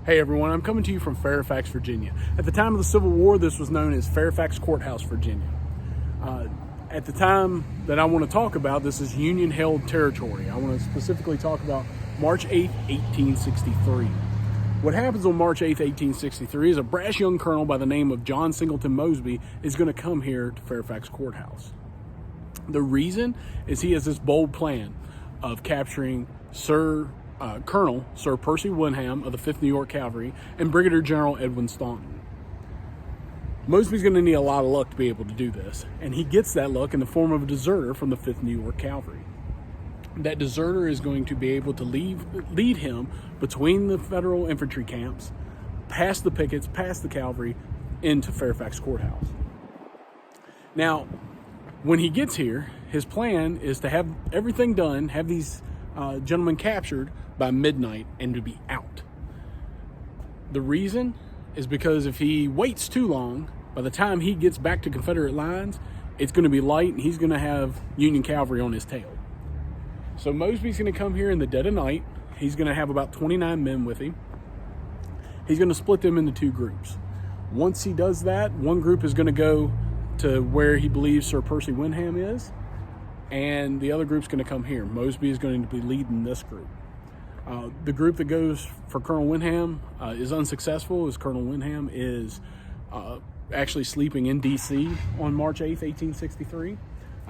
Hey everyone, I'm coming to you from Fairfax, Virginia. At the time of the Civil War, this was known as Fairfax Courthouse, Virginia. At the time that I want to talk about, this is Union-held territory. I want to specifically talk about March 8th, 1863. What happens on March 8th, 1863 is a brash young colonel by the name of John Singleton Mosby is going to come here to Fairfax Courthouse. The reason is he has this bold plan of capturing Colonel Sir Percy Wyndham of the 5th New York Cavalry and Brigadier General Edwin Staunton. Mosby's going to need a lot of luck to be able to do this, and he gets that luck in the form of a deserter from the 5th New York Cavalry. That deserter is going to be able to lead him between the Federal infantry camps, past the pickets, past the cavalry, into Fairfax Courthouse. Now, when he gets here, his plan is to have everything done, have these gentlemen captured by midnight, and to be out. The reason is because if he waits too long, by the time he gets back to Confederate lines, it's going to be light and he's going to have Union cavalry on his tail. So Mosby's going to come here in the dead of night. He's going to have about 29 men with him. He's going to split them into two groups. Once he does that, one group is going to go to where he believes Sir Percy Wyndham is, and the other group's going to come here. Mosby is going to be leading this group. The group that goes for Colonel Wyndham is unsuccessful, as Colonel Wyndham is actually sleeping in D.C. on March 8th, 1863.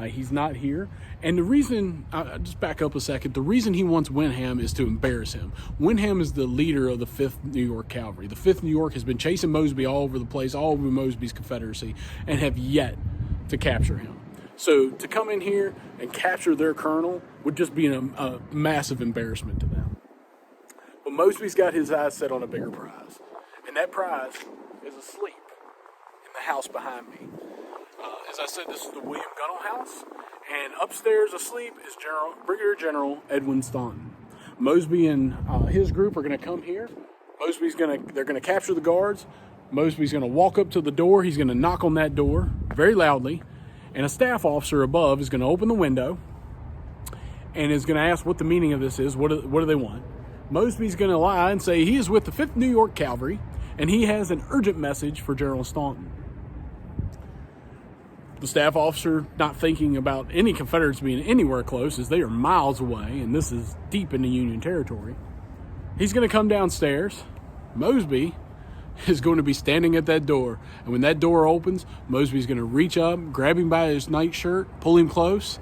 He's not here. And the reason, just back up a second, the reason he wants Wyndham is to embarrass him. Wyndham is the leader of the 5th New York Cavalry. The 5th New York has been chasing Mosby all over the place, all over Mosby's Confederacy, and have yet to capture him. So to come in here and capture their colonel would just be a massive embarrassment to them. But Mosby's got his eyes set on a bigger prize, and that prize is asleep in the house behind me. As I said, this is the William Gunnell house, and upstairs asleep is Brigadier General Edwin Staunton. Mosby and his group are going to come here. They're going to capture the guards. Mosby's going to walk up to the door. He's going to knock on that door very loudly, and a staff officer above is going to open the window and is going to ask what the meaning of this is. What do they want? Mosby's going to lie and say he is with the 5th New York Cavalry, and he has an urgent message for General Staunton. The staff officer, not thinking about any Confederates being anywhere close, as they are miles away, and this is deep into Union territory, he's going to come downstairs. Mosby is going to be standing at that door, and when that door opens, Mosby's going to reach up, grab him by his nightshirt, pull him close,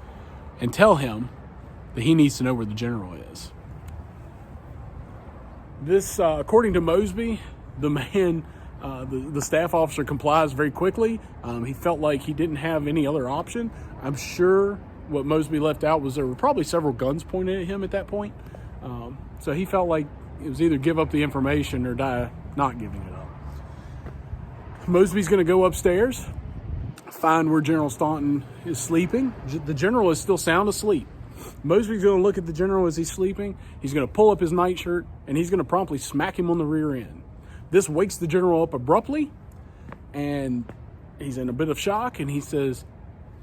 and tell him that he needs to know where the general is. This, according to Mosby, the man, the staff officer complies very quickly. He felt like he didn't have any other option. I'm sure what Mosby left out was there were probably several guns pointed at him at that point. So he felt like it was either give up the information or die not giving it up. Mosby's going to go upstairs, find where General Staunton is sleeping. The general is still sound asleep. Mosby's going to look at the general as he's sleeping. He's going to pull up his nightshirt, and he's going to promptly smack him on the rear end. This wakes the general up abruptly, and he's in a bit of shock, and he says,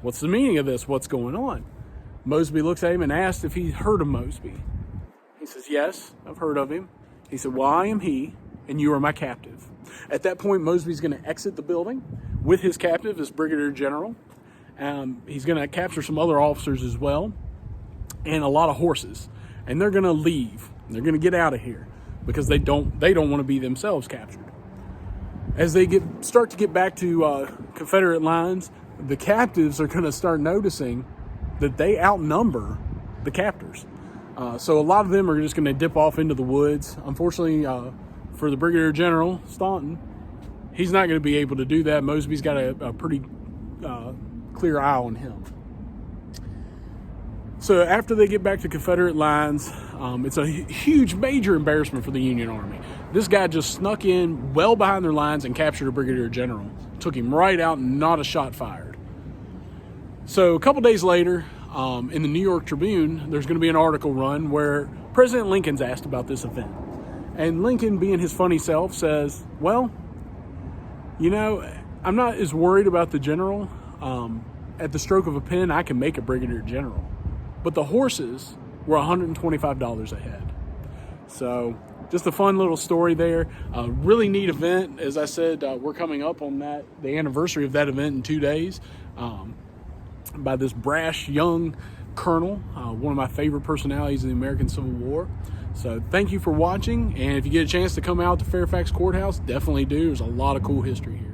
"What's the meaning of this? What's going on?" Mosby looks at him and asks if he's heard of Mosby. He says, "Yes, I've heard of him." He said, "Well, I am he, and you are my captive." At that point, Mosby's going to exit the building with his captive, as Brigadier General. He's going to capture some other officers as well, and a lot of horses, and they're going to leave. They're going to get out of here because they don't want to be themselves captured. As they start to get back to Confederate lines, the captives are going to start noticing that they outnumber the captors. So a lot of them are just going to dip off into the woods. Unfortunately, for the Brigadier General Staunton, he's not going to be able to do that. Mosby's got a pretty clear eye on him. So after they get back to Confederate lines, it's a huge, major embarrassment for the Union Army. This guy just snuck in well behind their lines and captured a Brigadier General. Took him right out and not a shot fired. So a couple days later, in the New York Tribune, there's going to be an article run where President Lincoln's asked about this event. And Lincoln, being his funny self, says, "Well, I'm not as worried about the general. At the stroke of a pen, I can make a Brigadier General. But the horses were $125 a head. So just a fun little story there. Really neat event. As I said, we're coming up on the anniversary of that event in 2 days, by this brash young colonel, one of my favorite personalities in the American Civil War. So thank you for watching, and if you get a chance to come out to Fairfax Courthouse, definitely do. There's a lot of cool history here.